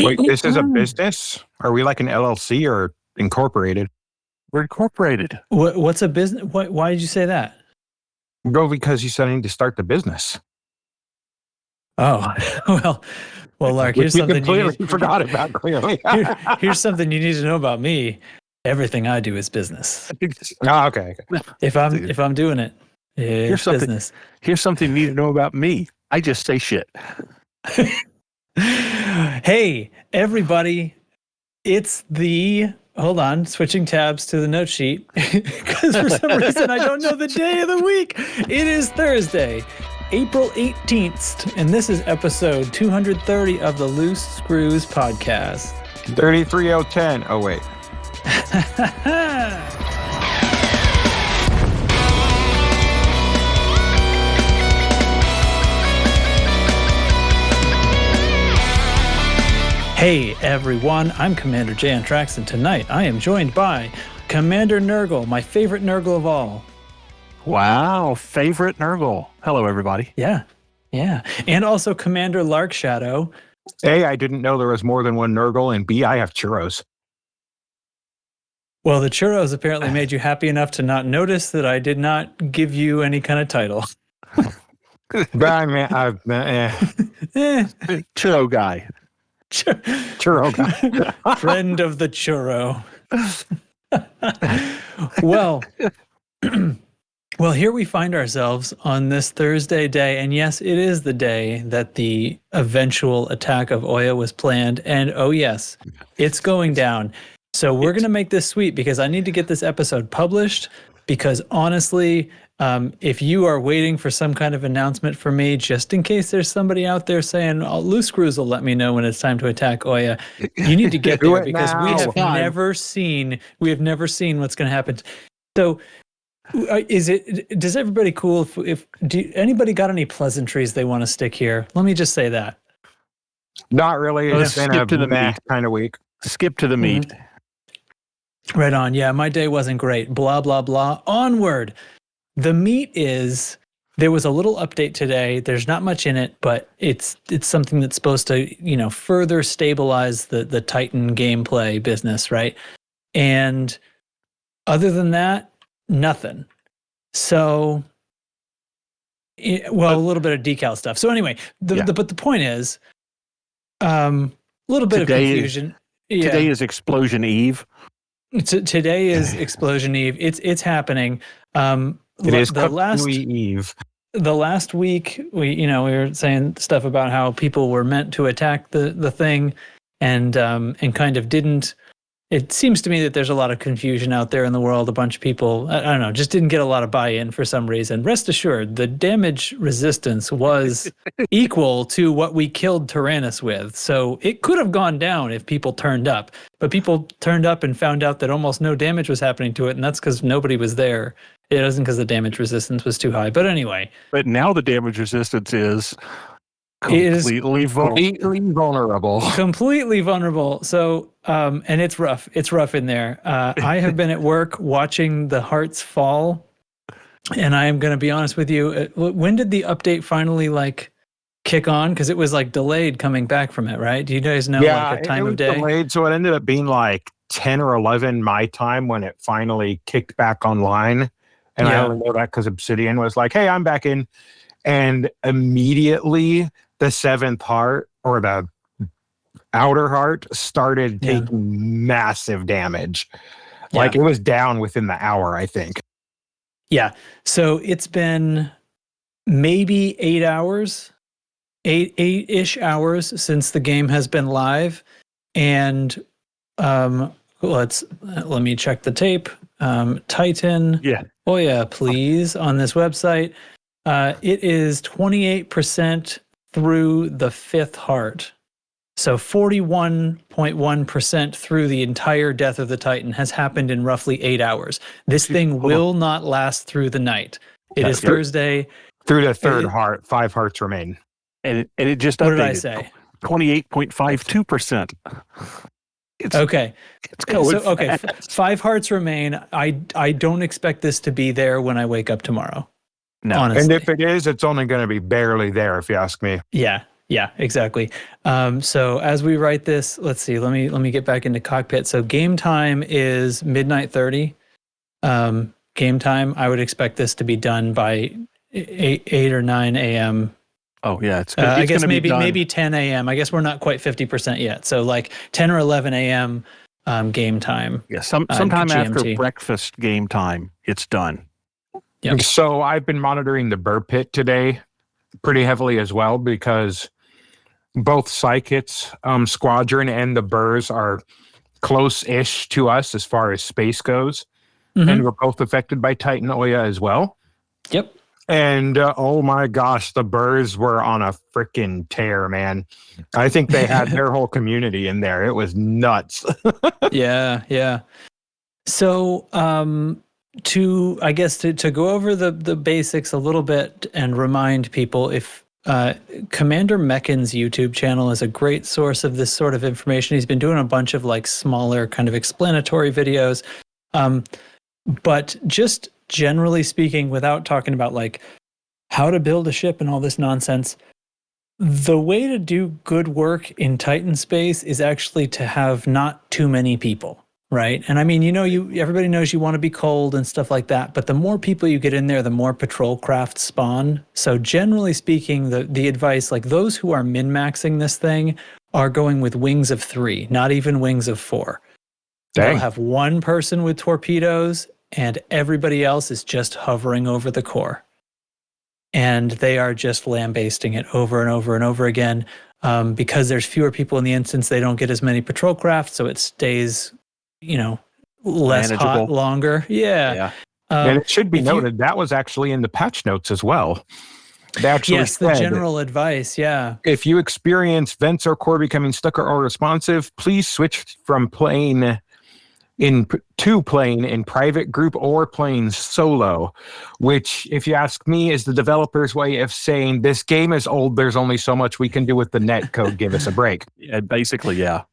Wait, this is a business? Are we like an LLC or incorporated? We're incorporated. What's a business? Why did you say that? Go because you said I need to start the business. Oh, well, Lark, here's you something completely forgot about, clearly. here's something you need to know about me. Everything I do is business. Oh, okay. If I'm doing it, it's business. Here's something you need to know about me. I just say shit. Hey, everybody. It's hold on, switching tabs to the note sheet because for some reason I don't know the day of the week. It is Thursday, April 18th, and this is episode 230 of the Loose Screws podcast. 33010. Oh, wait. Hey everyone, I'm Commander Jay Antrax, and tonight I am joined by Commander Nurgle, my favorite Nurgle of all. Wow, favorite Nurgle. Hello, everybody. Yeah. And also Commander Lark Shadow. A, I didn't know there was more than one Nurgle, and B, I have churros. Well, the churros apparently made you happy enough to not notice that I did not give you any kind of title. Churro guy. Churro guy. Friend of the churro. Well, here we find ourselves on this Thursday day, and yes, it is the day that the eventual attack of Oya was planned, and oh yes, it's going down. So we're going to make this sweet because I need to get this episode published, because honestly, if you are waiting for some kind of announcement from me, just in case there's somebody out there saying, oh, Loose Screws will let me know when it's time to attack Oya, you need to get there because we have never seen what's going to happen. So does everybody cool if anybody got any pleasantries they want to stick here? Let me just say that. Not really. It's been a meat kind of week. Skip to the meat. Right on. Yeah, my day wasn't great. Blah, blah, blah. Onward. The meat is, there was a little update today. There's not much in it, but it's something that's supposed to, further stabilize the Titan gameplay business, right? And other than that, nothing. So, a little bit of decal stuff. So anyway, but the point is, a little bit of confusion. Today is Explosion Eve. Today is Explosion Eve. It's happening. It is Eve. The last week, we were saying stuff about how people were meant to attack the thing, and kind of didn't. It seems to me that there's a lot of confusion out there in the world. A bunch of people, I don't know, just didn't get a lot of buy-in for some reason. Rest assured, the damage resistance was equal to what we killed Tyrannus with. So it could have gone down if people turned up. But people turned up and found out that almost no damage was happening to it, and that's because nobody was there. It wasn't because the damage resistance was too high. But anyway. But now the damage resistance is completely vulnerable. Completely vulnerable. So, and it's rough. It's rough in there. I have been at work watching the hearts fall, and I am going to be honest with you. When did the update finally kick on? Because it was delayed coming back from it, right? Do you guys know a time of day? Delayed, so it ended up being 10 or 11 my time when it finally kicked back online. And I only know that because Obsidian was like, "Hey, I'm back in," and immediately the seventh heart, or the outer heart, started taking massive damage. It was down within the hour, I think. Yeah. So it's been maybe 8 hours, eight-ish hours since the game has been live. And let me check the tape. Titan. Yeah. Oh yeah, please, on this website. It is 28% through the fifth heart. So 41.1% through the entire death of the Titan has happened in roughly 8 hours. This thing will not last through the night. It is Thursday. Through the third heart, 5 hearts remain. And it just updated. What did I say? 28.52%. Okay. It's going fast. 5 hearts remain. I don't expect this to be there when I wake up tomorrow. No. Honestly. And if it is, it's only going to be barely there, if you ask me. Yeah. Yeah, exactly. So as we write this, let's see. Let me get back into cockpit. So game time is midnight 30. Game time. I would expect this to be done by 8 or 9 a.m. Oh yeah, it's I guess going to be done. maybe 10 a.m. I guess we're not quite 50% yet. So like 10 or 11 a.m. Game time. Yeah, sometime GMT. after breakfast game time, it's done. Yep. So I've been monitoring the burr pit today pretty heavily as well, because both Psychics, Squadron, and the Burrs are close-ish to us as far as space goes. Mhm. And we're both affected by Titan Oya as well. Yep. And oh my gosh, the Burrs were on a freaking tear, man. I think they had their whole community in there. It was nuts. Yeah. So to go over the basics a little bit and remind people, if Commander Mechan's YouTube channel is a great source of this sort of information. He's been doing a bunch of like smaller kind of explanatory videos. But just generally speaking, without talking about like how to build a ship and all this nonsense, the way to do good work in Titan space is actually to have not too many people, right? And I mean, everybody knows you want to be cold and stuff like that, but the more people you get in there, the more patrol craft spawn. So generally speaking, the advice, like those who are min-maxing this thing are going with wings of 3, not even wings of 4. Dang. They'll have one person with torpedoes and everybody else is just hovering over the core. And they are just lambasting it over and over and over again. Because there's fewer people in the instance, they don't get as many patrol craft, so it stays, less Manageable. hot longer. Yeah. And it should be noted that was actually in the patch notes as well. They actually yes, the general advice, yeah. If you experience vents or core becoming stuck or responsive, please switch from playing in private group or playing solo, which, if you ask me, is the developer's way of saying this game is old. There's only so much we can do with the net code. Give us a break. Yeah, basically, yeah.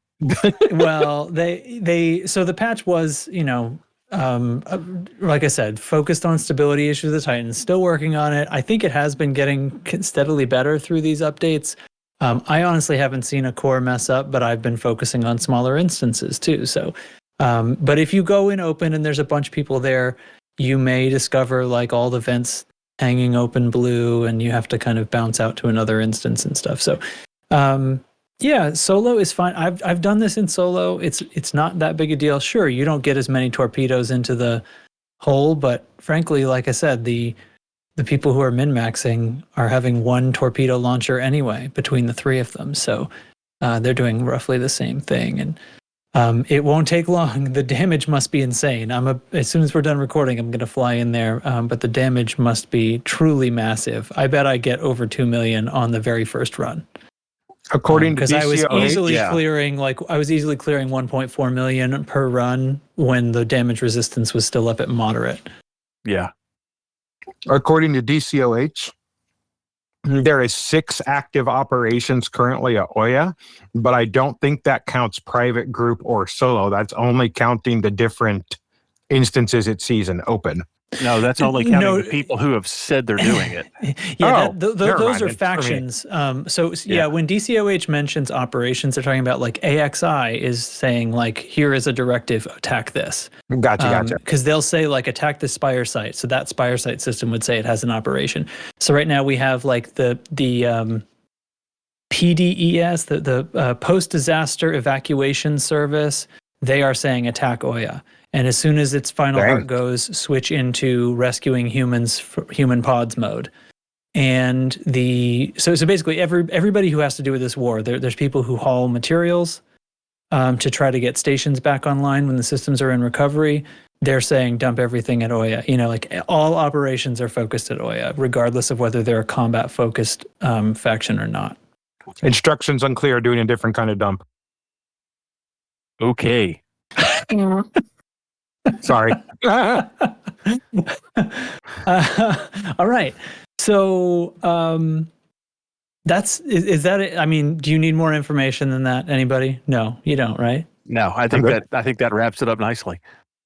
Well, so the patch was, like I said, focused on stability issues of the Titans. Still working on it. I think it has been getting steadily better through these updates. I honestly haven't seen a core mess up, but I've been focusing on smaller instances too. So. But if you go in open and there's a bunch of people there, you may discover like all the vents hanging open blue and you have to kind of bounce out to another instance and stuff. So, yeah, solo is fine. I've done this in solo. It's not that big a deal. Sure, you don't get as many torpedoes into the hole, but frankly, like I said, the people who are min-maxing are having one torpedo launcher anyway between the 3 of them. So they're doing roughly the same thing. And it won't take long. The damage must be insane. As soon as we're done recording, I'm going to fly in there. But the damage must be truly massive. I bet I get over 2 million on the very first run. According to because I was easily yeah. clearing 1.4 million per run when the damage resistance was still up at moderate. Yeah. According to DCOH, there is 6 active operations currently at Oya, but I don't think that counts private group or solo. That's only counting the different instances it sees in open. No, that's only counting the people who have said they're doing it. Yeah, never those mind. are It's factions. When DCOH mentions operations, they're talking about like AXI is saying like, here is a directive, attack this. Gotcha. Because they'll say like attack the Spire site. So that Spire site system would say it has an operation. So right now we have like the PDES, the post-disaster evacuation service. They are saying attack Oya. And as soon as its final heart goes, switch into rescuing humans, human pods mode. And so basically everybody who has to do with this war, there's people who haul materials to try to get stations back online when the systems are in recovery. They're saying dump everything at Oya. Like all operations are focused at Oya, regardless of whether they're a combat-focused faction or not. Instructions unclear, doing a different kind of dump. Okay. Sorry. All right. So is that it? I mean, do you need more information than that? Anybody? No, you don't, right? No, I think that wraps it up nicely.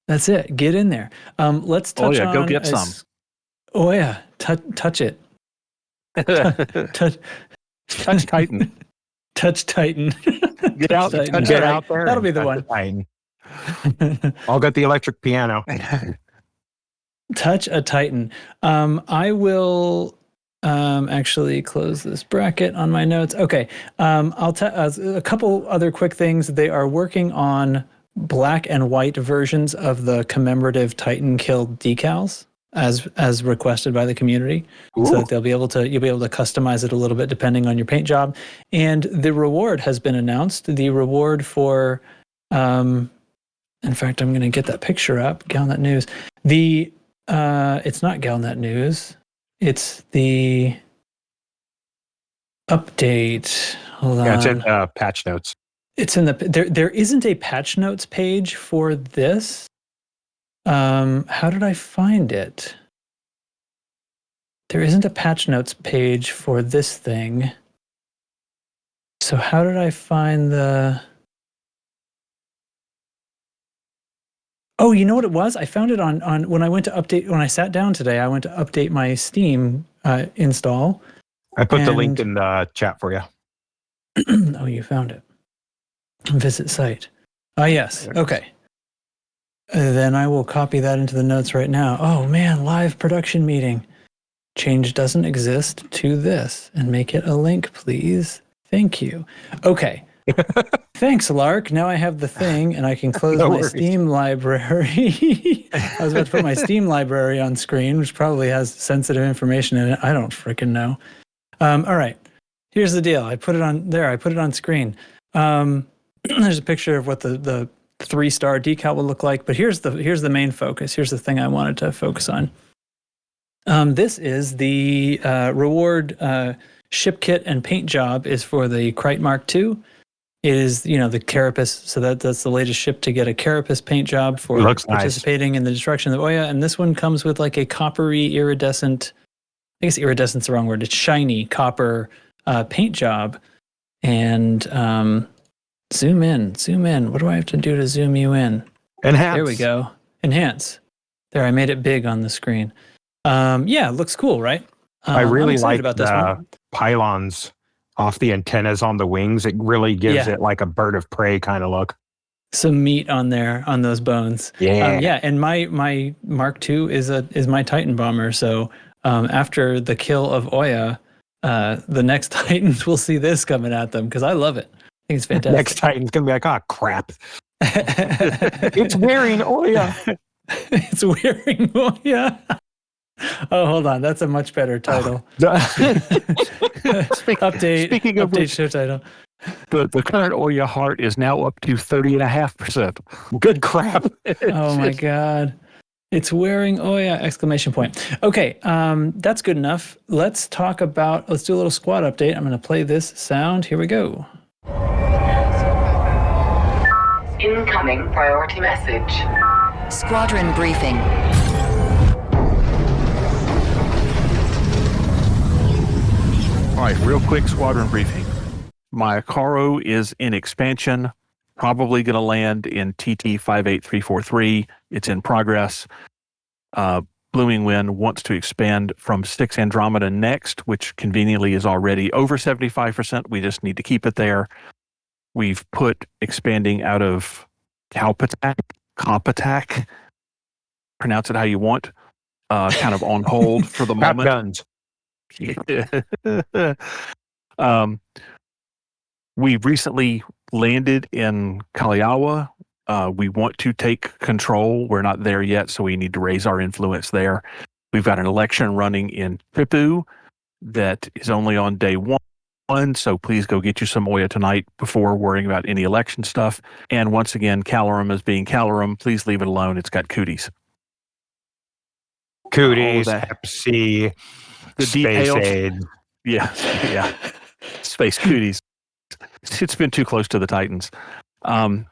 That's it. Get in there. Let's touch on. Go get some. Oh yeah, touch it. Touch Titan. Touch Titan. Get out, Titan. touch Get All out there. That'll and be the touch one. Titan. I'll get the electric piano. Touch a Titan. I will actually close this bracket on my notes. Okay. I'll tell a couple other quick things. They are working on black and white versions of the commemorative Titan kill decals as requested by the community. Ooh. So that you'll be able to customize it a little bit depending on your paint job. And the reward has been announced. The reward for in fact, I'm going to get that picture up. Galnet News. It's not Galnet News. It's the update. Hold on. Yeah, it's in patch notes. It's in the there isn't a patch notes page for this. How did I find it? There isn't a patch notes page for this thing. So how did I find the... Oh, you know what it was? I found it on when I went to update, when I sat down today, I went to update my Steam install. I put the link in the chat for you. Oh, you found it. Visit site. Oh, yes. Okay. Then I will copy that into the notes right now. Oh, man, live production meeting. Change doesn't exist to this and make it a link, please. Thank you. Okay. Thanks, Lark. Now I have the thing and I can close my Steam library. I was about to put my Steam library on screen, which probably has sensitive information in it. I don't freaking know. All right. Here's the deal. I put it on there. I put it on screen. There's a picture of what the 3-star decal will look like, but here's the main focus. Here's the thing I wanted to focus on. This is the reward ship kit and paint job is for the Krait MKII. It is, the Carapace, so that's the latest ship to get a Carapace paint job for participating in the destruction of Oya. And this one comes with like a coppery iridescent, I guess iridescent's the wrong word, it's shiny copper paint job. And zoom in. What do I have to do to zoom you in? Enhance. There we go. Enhance. There, I made it big on the screen. Yeah, it looks cool, right? I really like about this one. Pylons off the antennas on the wings. It really gives it like a bird of prey kind of look. Some meat on there, on those bones. Yeah. And my Mark II is my Titan bomber. So after the kill of Oya, the next Titans will see this coming at them because I love it. I think it's fantastic. Next Titan's going to be like, oh, crap. It's wearing Oya. It's wearing Oya. Oh, hold on. That's a much better title. Speaking of update show title. The current Oya heart is now up to 30.5%. Good crap. Oh my God. It's wearing Oya! Exclamation point. Okay, that's good enough. Let's do a little squad update. I'm going to play this sound. Here we go. Incoming priority message. Squadron briefing. All right, real quick squadron briefing. Maikoro is in expansion, probably going to land in TT 58343. It's in progress. Blooming Wind wants to expand from 6 Andromeda next, which conveniently is already over 75%. We just need to keep it there. We've put expanding out of Kaupatak, pronounce it how you want, kind of on hold for the moment. Guns. We recently landed in Kolyawa. We want to take control. We're not there yet, so we need to raise our influence there. We've got an election running in Tripu that is only on day one, so please go get you some Oya tonight before worrying about any election stuff. And once again, Calarum is being Calarum. Please leave it alone. It's got cooties. Cooties, Pepsi, the Space details. Aid. Yeah. Space cooties. It's been too close to the Titans. The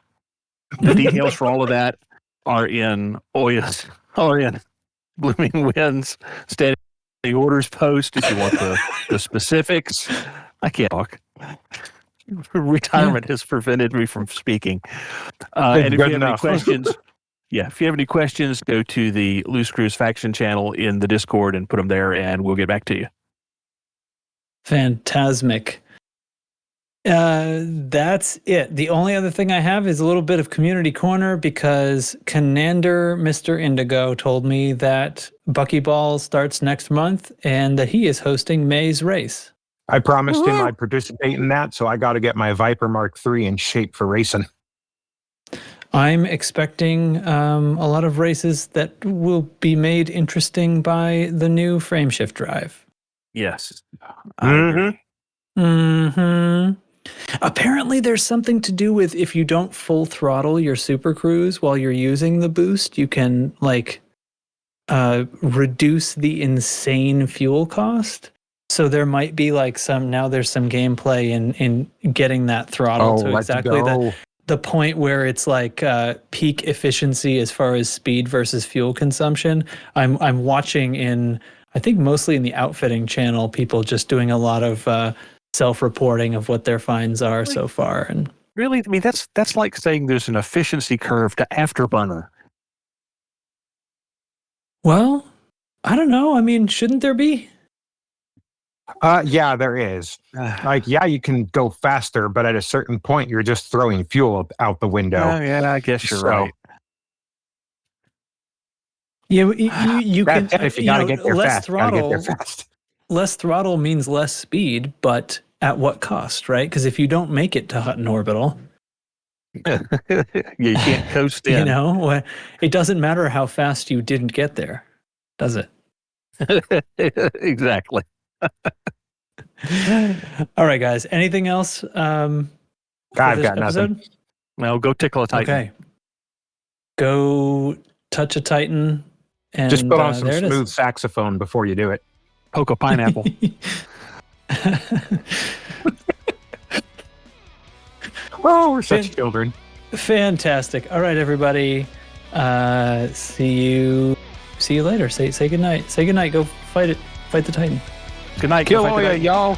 details for all of that are in Oya's, or in Blooming Winds standing orders post if you want the specifics. I can't talk. Retirement has prevented me from speaking. And if you have any questions, if you have any questions, go to the Loose Cruise faction channel in the Discord and put them there, and we'll get back to you. Phantasmic. That's it. The only other thing I have is a little bit of community corner because Conander Mr. Indigo told me that Buckyball starts next month and that he is hosting May's race. I promised him I'd participate in that, so I got to get my Viper Mark III in shape for racing. I'm expecting a lot of races that will be made interesting by the new frameshift drive. Yes. I agree. Mm-hmm. Apparently, there's something to do with if you don't full throttle your Super Cruise while you're using the boost, you can reduce the insane fuel cost. So there might be there's some gameplay in getting that throttle to exactly the point where it's peak efficiency as far as speed versus fuel consumption. I'm watching I think mostly in the outfitting channel, people just doing a lot of self-reporting of what their finds are so far. And really, I mean, that's like saying there's an efficiency curve to Afterburner. Well, I don't know. I mean, shouldn't there be? Yeah, there is. You can go faster, but at a certain point, you're just throwing fuel out the window. Yeah, I guess you're right. Yeah, you can. If you got to get there fast, Less throttle means less speed, but at what cost, right? Because if you don't make it to Hutton Orbital, you can't coast in. It doesn't matter how fast you didn't get there, does it? Exactly. All right, guys. Anything else? I've got nothing. Well, go tickle a Titan. Okay. Go touch a Titan. And just put on some smooth saxophone before you do it. Poke a pineapple. Oh, we're such children. Fantastic. All right, everybody. See you later. Say goodnight. Say goodnight. Go fight it. Fight the Titan. Good night. Kill all y'all.